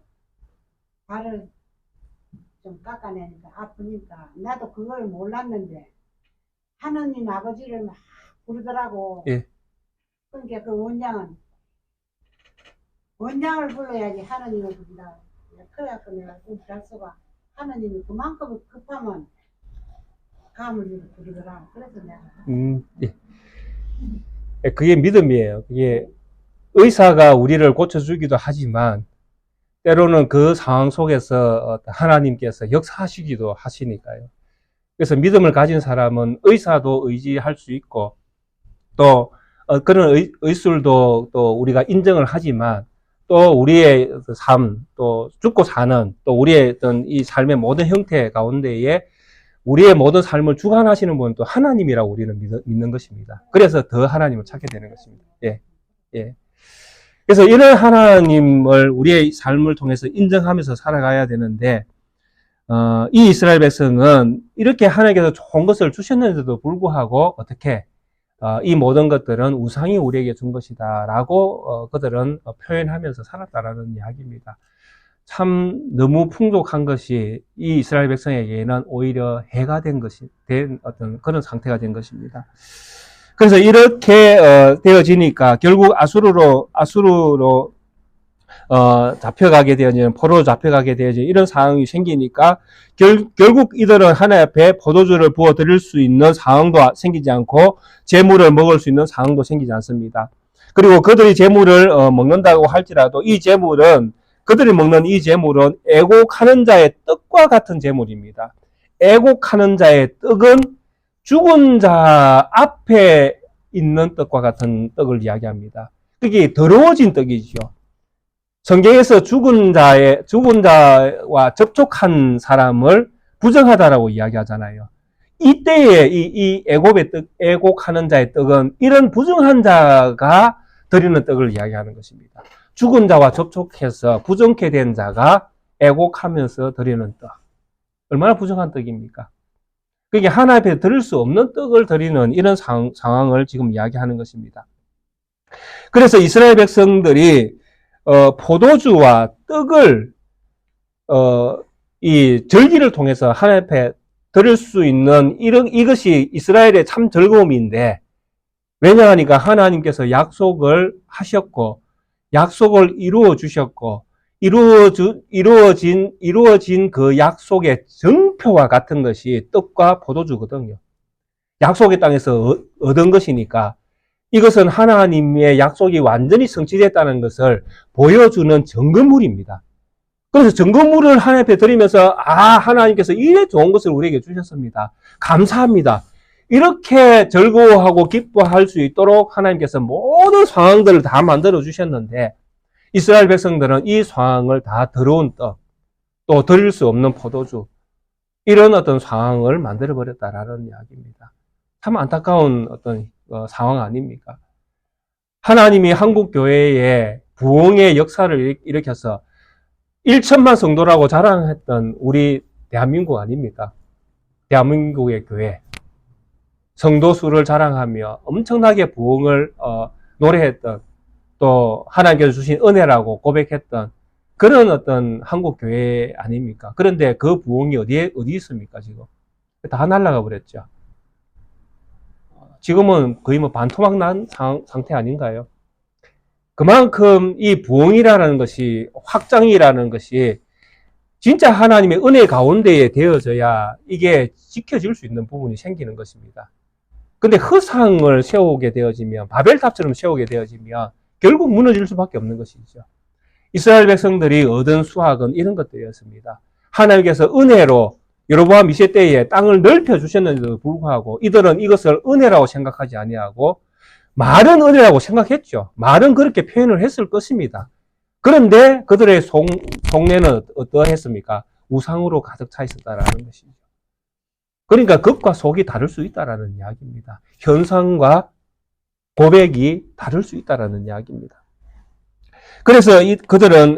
Speaker 2: 발을 좀 깎아내니까 아프니까 나도 그걸 몰랐는데 하느님 아버지를 막 부르더라고.
Speaker 1: 예.
Speaker 2: 그러니까 그 원장을 불러야지 하느님을 부른다. 그래갖고 내가 그 달서가 하느님이 그만큼 급하면 감을 부르더라. 그래서 내가.
Speaker 1: 예. 그게 믿음이에요. 그게 의사가 우리를 고쳐주기도 하지만 때로는 그 상황 속에서 하나님께서 역사하시기도 하시니까요. 그래서 믿음을 가진 사람은 의사도 의지할 수 있고 또 그런 의술도 또 우리가 인정을 하지만 또 우리의 삶, 또 죽고 사는 또 우리의 어떤 이 삶의 모든 형태 가운데에 우리의 모든 삶을 주관하시는 분은 또 하나님이라고 우리는 믿는 것입니다. 그래서 더 하나님을 찾게 되는 것입니다. 예, 예. 그래서 이런 하나님을 우리의 삶을 통해서 인정하면서 살아가야 되는데, 이 이스라엘 백성은 이렇게 하나님께서 좋은 것을 주셨는데도 불구하고 어떻게, 이 모든 것들은 우상이 우리에게 준 것이다 라고 그들은 표현하면서 살았다라는 이야기입니다. 참 너무 풍족한 것이 이 이스라엘 백성에게는 오히려 해가 된 어떤 그런 상태가 된 것입니다. 그래서 이렇게 되어지니까 결국 아수르로 잡혀가게 되어지는, 포로로 잡혀가게 되어지는 이런 상황이 생기니까 결국 이들은 하나님 앞에 포도주를 부어 드릴 수 있는 상황도 생기지 않고 재물을 먹을 수 있는 상황도 생기지 않습니다. 그리고 그들이 재물을 먹는다고 할지라도 이 재물은, 그들이 먹는 이 재물은 애곡하는 자의 떡과 같은 재물입니다. 애곡하는 자의 떡은 죽은 자 앞에 있는 떡과 같은 떡을 이야기합니다. 그게 더러워진 떡이죠. 성경에서 죽은 자와 접촉한 사람을 부정하다라고 이야기하잖아요. 이때에 이 애곡의 떡, 애곡하는 자의 떡은 이런 부정한 자가 드리는 떡을 이야기하는 것입니다. 죽은 자와 접촉해서 부정케 된 자가 애곡하면서 드리는 떡. 얼마나 부정한 떡입니까? 그게 하나님 앞에 드릴 수 없는 떡을 드리는 이런 상황을 지금 이야기하는 것입니다. 그래서 이스라엘 백성들이 포도주와 떡을 이 절기를 통해서 하나님 앞에 드릴 수 있는 이것이 이스라엘의 참 즐거움인데, 왜냐하니까 하나님께서 약속을 하셨고 약속을 이루어 주셨고 이루어진 그 약속의 증표와 같은 것이 떡과 포도주거든요. 약속의 땅에서 얻은 것이니까 이것은 하나님의 약속이 완전히 성취됐다는 것을 보여주는 증거물입니다. 그래서 증거물을 하나님 앞에 드리면서 하나님께서 이래 좋은 것을 우리에게 주셨습니다. 감사합니다. 이렇게 즐거워하고 기뻐할 수 있도록 하나님께서 모든 상황들을 다 만들어 주셨는데, 이스라엘 백성들은 이 상황을 다 더러운 떡, 또 드릴 수 없는 포도주, 이런 어떤 상황을 만들어 버렸다라는 이야기입니다. 참 안타까운 어떤 상황 아닙니까? 하나님이 한국 교회에 부흥의 역사를 일으켜서 1천만 성도라고 자랑했던 우리 대한민국 아닙니까? 대한민국의 교회. 성도 수를 자랑하며 엄청나게 부흥을 노래했던, 또 하나님께서 주신 은혜라고 고백했던 그런 어떤 한국 교회 아닙니까? 그런데 그 부흥이 어디 있습니까, 지금? 다 날아가 버렸죠. 지금은 거의 뭐 반토막 난 상태 아닌가요? 그만큼 이 부흥이라는 것이, 확장이라는 것이 진짜 하나님의 은혜 가운데에 되어져야 이게 지켜질 수 있는 부분이 생기는 것입니다. 근데 허상을 세우게 되어지면, 바벨탑처럼 세우게 되어지면 결국 무너질 수밖에 없는 것이죠. 이스라엘 백성들이 얻은 수확은 이런 것들이었습니다. 하나님께서 은혜로 여로보암 2세 때에 땅을 넓혀 주셨는데도 불구하고 이들은 이것을 은혜라고 생각하지 아니하고 말은 은혜라고 생각했죠. 말은 그렇게 표현을 했을 것입니다. 그런데 그들의 속내는 어떠했습니까? 우상으로 가득 차 있었다라는 것이죠. 그러니까 겉과 속이 다를 수 있다라는 이야기입니다. 현상과 고백이 다를 수 있다라는 이야기입니다. 그래서 그들은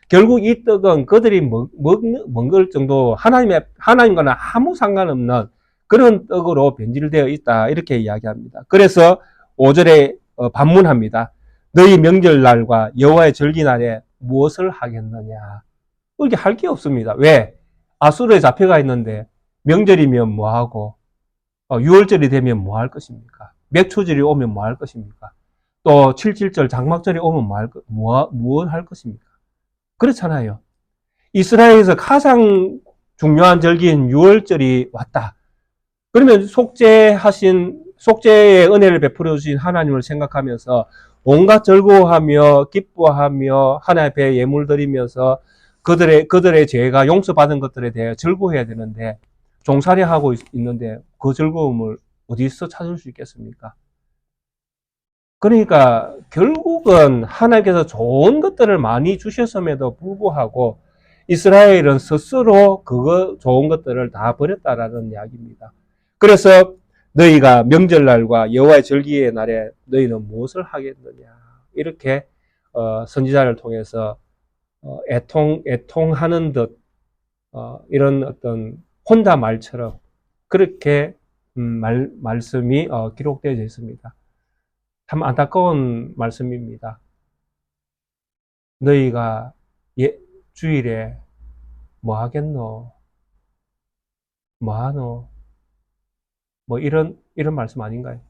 Speaker 1: 결국 이 떡은 그들이 먹을 정도 하나님과는 아무 상관없는 그런 떡으로 변질되어 있다, 이렇게 이야기합니다. 그래서 5절에 반문합니다. 너희 명절날과 여호와의 절기날에 무엇을 하겠느냐? 이렇게 할 게 없습니다. 왜? 아수르에 잡혀가 있는데 명절이면 뭐하고, 6월절이 되면 뭐 할 것입니까? 맥초절이 오면 뭐 할 것입니까? 또 7.7절 장막절이 오면 무엇 할 것입니까? 그렇잖아요. 이스라엘에서 가장 중요한 절기인 6월절이 왔다. 그러면 속죄의 은혜를 베풀어 주신 하나님을 생각하면서 온갖 즐거워하며 기뻐하며 하나님 앞에 예물 드리면서 그들의 죄가 용서받은 것들에 대해 즐거워해야 되는데, 종살이 하고 있는데 그 즐거움을 어디서 찾을 수 있겠습니까? 그러니까 결국은 하나님께서 좋은 것들을 많이 주셨음에도 불구하고 이스라엘은 스스로 그거 좋은 것들을 다 버렸다라는 이야기입니다. 그래서 너희가 명절날과 여호와의 절기의 날에 너희는 무엇을 하겠느냐, 이렇게 선지자를 통해서 애통하는 듯 이런 어떤 혼자 말처럼 그렇게 말씀이 기록되어 있습니다. 참 안타까운 말씀입니다. 너희가 주일에 뭐 하겠노? 뭐 하노? 뭐 이런 말씀 아닌가요?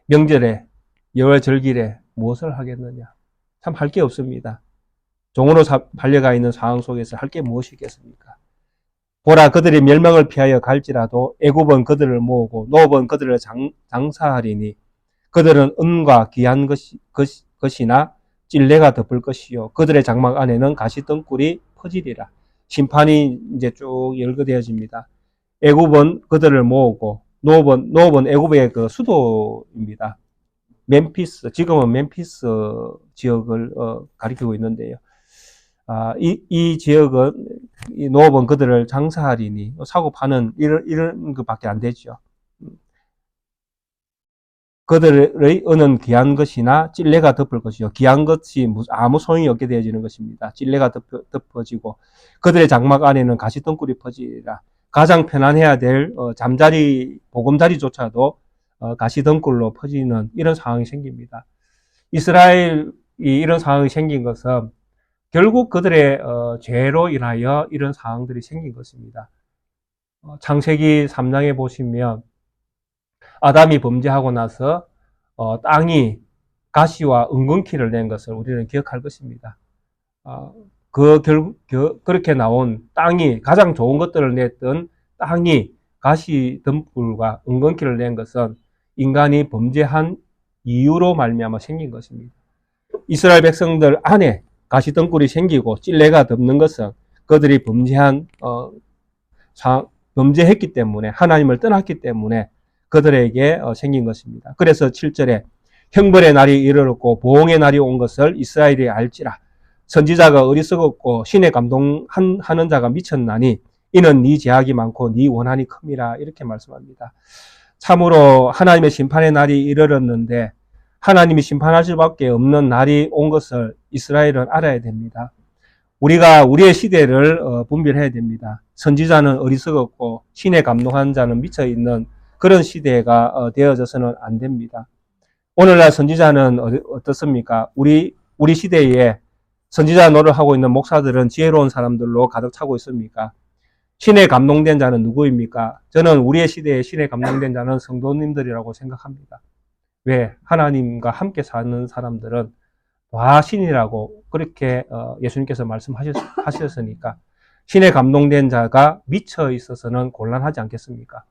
Speaker 1: 명절에, 여월절길에 무엇을 하겠느냐? 참 할 게 없습니다. 종으로 달려가 있는 상황 속에서 할 게 무엇이겠습니까? 보라, 그들이 멸망을 피하여 갈지라도 애굽은 그들을 모으고 노업은 그들을 장사하리니 그들은 은과 귀한 것이나 찔레가 덮을 것이요 그들의 장막 안에는 가시덩굴이 퍼지리라. 심판이 이제 쭉 열거되어집니다. 애굽은 그들을 모으고 노업은 애굽의 그 수도입니다. 멤피스, 지금은 멤피스 지역을 가리키고 있는데요. 이 지역은, 이 노업은 그들을 장사하리니, 사고 파는 이런 것밖에 안 되죠. 그들의 은은 귀한 것이나 찔레가 덮을 것이요. 귀한 것이 아무 소용이 없게 되어지는 것입니다. 찔레가 덮어지고, 그들의 장막 안에는 가시덩굴이 퍼지리라. 가장 편안해야 될 잠자리, 보금자리조차도 가시덩굴로 퍼지는 이런 상황이 생깁니다. 이스라엘이 이런 상황이 생긴 것은 결국 그들의 죄로 인하여 이런 상황들이 생긴 것입니다. 창세기 3장에 보시면 아담이 범죄하고 나서 땅이 가시와 은근키를 낸 것을 우리는 기억할 것입니다. 그렇게 나온 땅이 가장 좋은 것들을 냈던 땅이 가시 등불과 은근키를 낸 것은 인간이 범죄한 이유로 말미암아 생긴 것입니다. 이스라엘 백성들 안에 가시덩굴이 생기고 찔레가 덮는 것은 그들이 범죄했기 때문에, 하나님을 떠났기 때문에 그들에게 생긴 것입니다. 그래서 7절에 형벌의 날이 이르렀고 보응의 날이 온 것을 이스라엘이 알지라. 선지자가 어리석었고 신의 감동하는 자가 미쳤나니 이는 네 제약이 많고 네 원한이 큽니다. 이렇게 말씀합니다. 참으로 하나님의 심판의 날이 이르렀는데 하나님이 심판할 수밖에 없는 날이 온 것을 이스라엘은 알아야 됩니다. 우리가 우리의 시대를 분별해야 됩니다. 선지자는 어리석었고 신의 감동한 자는 미쳐있는 그런 시대가 되어져서는 안 됩니다. 오늘날 선지자는 어떻습니까? 우리 시대에 선지자 노릇하고 있는 목사들은 지혜로운 사람들로 가득 차고 있습니까? 신의 감동된 자는 누구입니까? 저는 우리의 시대에 신의 감동된 자는 성도님들이라고 생각합니다. 왜? 하나님과 함께 사는 사람들은 다 신이라고 그렇게 예수님께서 말씀하셨으니까 신의 감동된 자가 미쳐 있어서는 곤란하지 않겠습니까?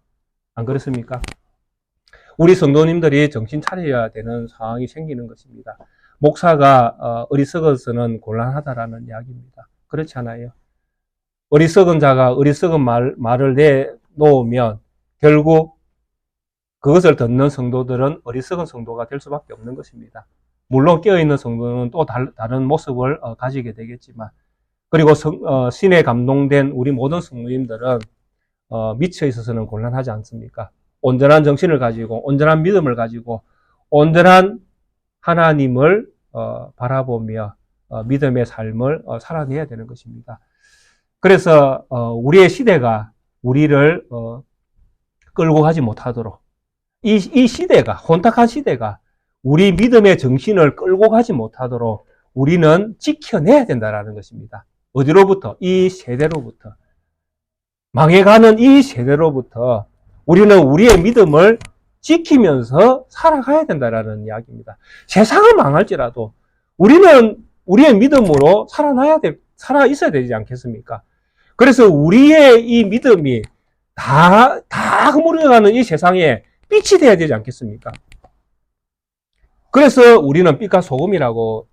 Speaker 1: 안 그렇습니까? 우리 성도님들이 정신 차려야 되는 상황이 생기는 것입니다. 목사가 어리석어서는 곤란하다라는 이야기입니다. 그렇지 않아요? 어리석은 자가 어리석은 말을 내놓으면 결국 그것을 듣는 성도들은 어리석은 성도가 될 수밖에 없는 것입니다. 물론 깨어있는 성도는 또 다른 모습을 가지게 되겠지만, 그리고 신에 감동된 우리 모든 성도님들은 미쳐 있어서는 곤란하지 않습니까? 온전한 정신을 가지고 온전한 믿음을 가지고 온전한 하나님을 바라보며 믿음의 삶을 살아내야 되는 것입니다. 그래서 우리의 시대가 우리를 끌고 가지 못하도록 이 시대가, 혼탁한 시대가 우리 믿음의 정신을 끌고 가지 못하도록 우리는 지켜내야 된다는 것입니다. 어디로부터? 이 세대로부터. 망해가는 이 세대로부터 우리는 우리의 믿음을 지키면서 살아가야 된다는 이야기입니다. 세상은 망할지라도 우리는 우리의 믿음으로 살아 있어야 되지 않겠습니까? 그래서 우리의 이 믿음이 다 흐물어가는 이 세상에 빛이 되어야 되지 않겠습니까? 그래서 우리는 빛과 소금이라고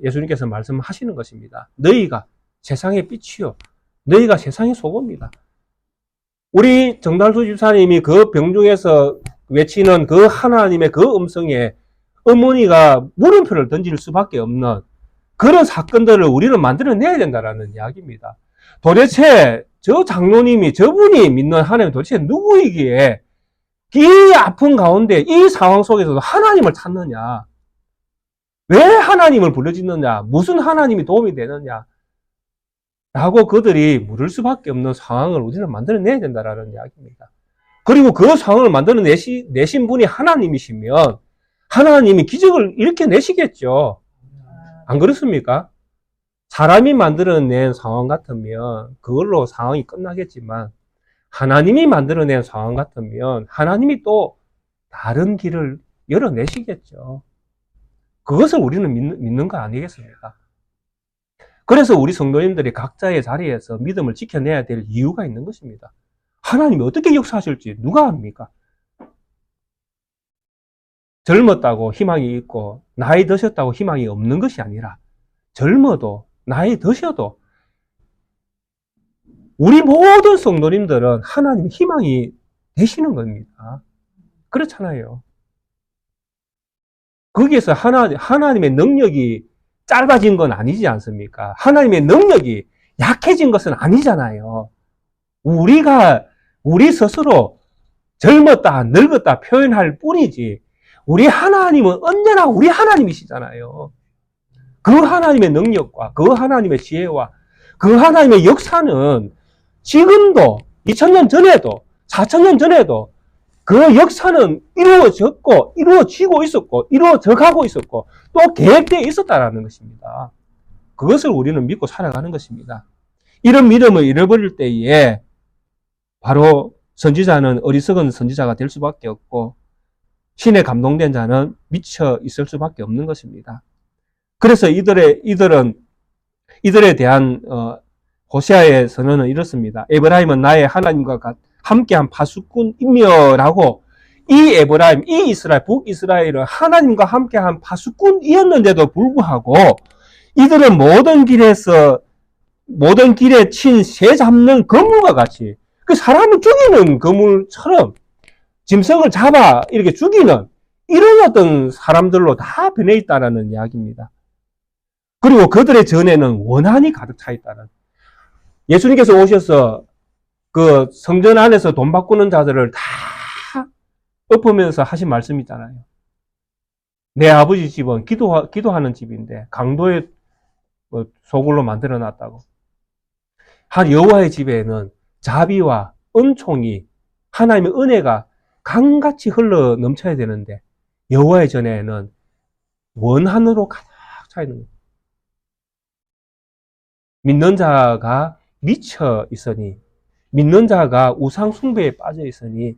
Speaker 1: 예수님께서 말씀하시는 것입니다. 너희가 세상의 빛이요. 너희가 세상의 소금이다. 우리 정달수 집사님이 그 병중에서 외치는 그 하나님의 그 음성에 어머니가 물음표를 던질 수밖에 없는 그런 사건들을 우리는 만들어내야 된다는 이야기입니다. 도대체 저 장로님이, 저분이 믿는 하나님 도대체 누구이기에 이 아픈 가운데 이 상황 속에서도 하나님을 찾느냐? 왜 하나님을 불러짓느냐? 무슨 하나님이 도움이 되느냐? 라고 그들이 물을 수밖에 없는 상황을 우리는 만들어내야 된다는 이야기입니다. 그리고 그 상황을 만들어내신 분이 하나님이시면 하나님이 기적을 일으켜내시겠죠. 안 그렇습니까? 사람이 만들어낸 상황 같으면 그걸로 상황이 끝나겠지만 하나님이 만들어낸 상황 같으면 하나님이 또 다른 길을 열어내시겠죠. 그것을 우리는 믿는 거 아니겠습니까? 그래서 우리 성도님들이 각자의 자리에서 믿음을 지켜내야 될 이유가 있는 것입니다. 하나님이 어떻게 역사하실지 누가 압니까? 젊었다고 희망이 있고 나이 드셨다고 희망이 없는 것이 아니라 젊어도 나이 드셔도 우리 모든 성도님들은 하나님의 희망이 되시는 겁니다. 그렇잖아요. 거기에서 하나님의 능력이 짧아진 건 아니지 않습니까? 하나님의 능력이 약해진 것은 아니잖아요. 우리 스스로 젊었다, 늙었다 표현할 뿐이지, 우리 하나님은 언제나 우리 하나님이시잖아요. 그 하나님의 능력과 그 하나님의 지혜와 그 하나님의 역사는 지금도 2000년 전에도 4000년 전에도 그 역사는 이루어졌고 이루어지고 있었고 이루어져 가고 있었고 또 계획되어 있었다라는 것입니다. 그것을 우리는 믿고 살아가는 것입니다. 이런 믿음을 잃어버릴 때에 바로 선지자는 어리석은 선지자가 될 수밖에 없고 신에 감동된 자는 미쳐 있을 수밖에 없는 것입니다. 그래서 이들에 대한 호세아의 선언은 이렇습니다. 에브라임은 나의 하나님과 함께한 파수꾼이며라고, 이 에브라임, 이 이스라엘, 북이스라엘은 하나님과 함께한 파수꾼이었는데도 불구하고 이들은 모든 길에 친 새 잡는 거물과 같이 그 사람을 죽이는 거물처럼 짐승을 잡아 이렇게 죽이는 이런 어떤 사람들로 다 변해 있다는 이야기입니다. 그리고 그들의 전에는 원한이 가득 차 있다는, 예수님께서 오셔서 그 성전 안에서 돈 바꾸는 자들을 다 엎으면서 하신 말씀 있잖아요. 내 아버지 집은 기도하는 집인데 강도의 소굴로 만들어 놨다고. 한 여호와의 집에는 자비와 은총이, 하나님의 은혜가 강같이 흘러 넘쳐야 되는데 여호와의 전에는 원한으로 가득 차 있는 거예요. 믿는 자가 미쳐 있으니, 믿는 자가 우상 숭배에 빠져 있으니,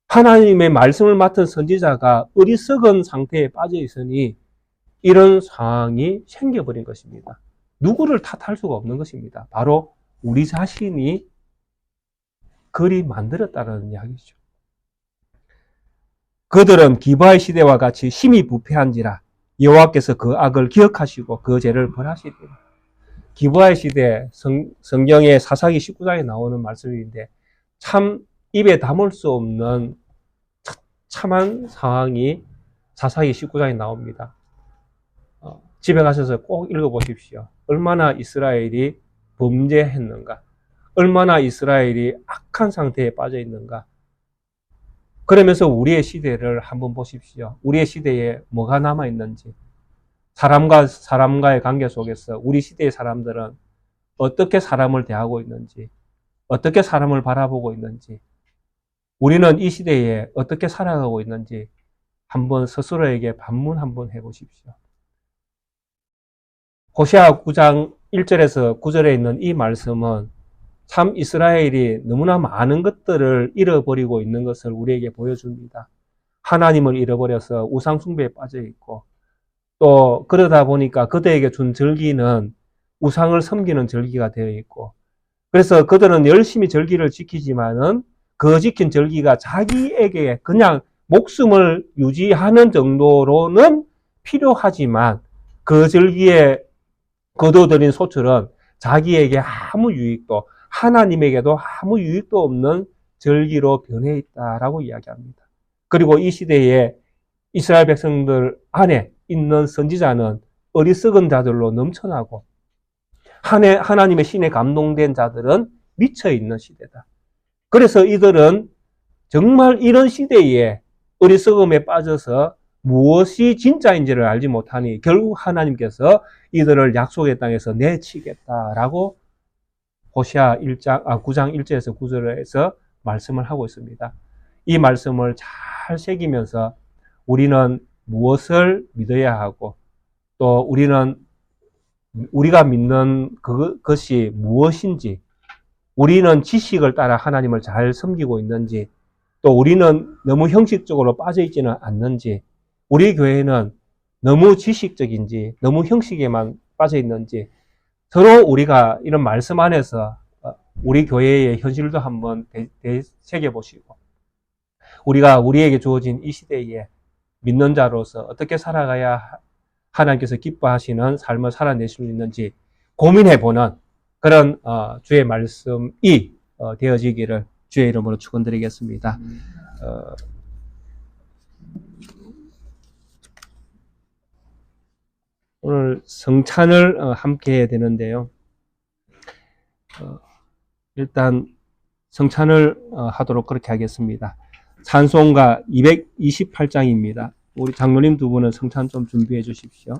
Speaker 1: 하나님의 말씀을 맡은 선지자가 어리석은 상태에 빠져 있으니 이런 상황이 생겨버린 것입니다. 누구를 탓할 수가 없는 것입니다. 바로 우리 자신이 그리 만들었다는 이야기죠. 그들은 기브아의 시대와 같이 심히 부패한지라 여호와께서 그 악을 기억하시고 그 죄를 벌하시리라. 기브아의 시대, 성경의 사사기 19장에 나오는 말씀인데 참 입에 담을 수 없는 참한 상황이 사사기 19장에 나옵니다. 집에 가셔서 꼭 읽어보십시오. 얼마나 이스라엘이 범죄했는가, 얼마나 이스라엘이 악한 상태에 빠져 있는가. 그러면서 우리의 시대를 한번 보십시오. 우리의 시대에 뭐가 남아있는지, 사람과 사람과의 관계 속에서 우리 시대의 사람들은 어떻게 사람을 대하고 있는지, 어떻게 사람을 바라보고 있는지, 우리는 이 시대에 어떻게 살아가고 있는지 한번 스스로에게 반문 한번 해보십시오. 호세아 9장 1절에서 9절에 있는 이 말씀은 참 이스라엘이 너무나 많은 것들을 잃어버리고 있는 것을 우리에게 보여줍니다. 하나님을 잃어버려서 우상 숭배에 빠져 있고, 또 그러다 보니까 그들에게 준 절기는 우상을 섬기는 절기가 되어 있고, 그래서 그들은 열심히 절기를 지키지만은 그 지킨 절기가 자기에게 그냥 목숨을 유지하는 정도로는 필요하지만 그 절기에 거둬들인 소출은 자기에게 아무 유익도, 하나님에게도 아무 유익도 없는 절기로 변해 있다라고 이야기합니다. 그리고 이 시대에 이스라엘 백성들 안에 있는 선지자는 어리석은 자들로 넘쳐나고, 하나님의 신에 감동된 자들은 미쳐 있는 시대다. 그래서 이들은 정말 이런 시대에 어리석음에 빠져서 무엇이 진짜인지를 알지 못하니 결국 하나님께서 이들을 약속의 땅에서 내치겠다라고 호세아 9장 1절에서 9절에서 말씀을 하고 있습니다. 이 말씀을 잘 새기면서 우리는 무엇을 믿어야 하고, 또 우리가 믿는 그것이 무엇인지, 우리는 지식을 따라 하나님을 잘 섬기고 있는지, 또 우리는 너무 형식적으로 빠져 있지는 않는지, 우리 교회는 너무 지식적인지, 너무 형식에만 빠져 있는지, 서로 우리가 이런 말씀 안에서 우리 교회의 현실도 한번 되새겨보시고, 우리가 우리에게 주어진 이 시대에 믿는 자로서 어떻게 살아가야 하나님께서 기뻐하시는 삶을 살아낼 수 있는지 고민해보는 그런 주의 말씀이 되어지기를 주의 이름으로 축원드리겠습니다. 오늘 성찬을 함께 해야 되는데요. 일단 성찬을 하도록 그렇게 하겠습니다. 찬송가 228장입니다. 우리 장로님 두 분은 성찬 좀 준비해 주십시오.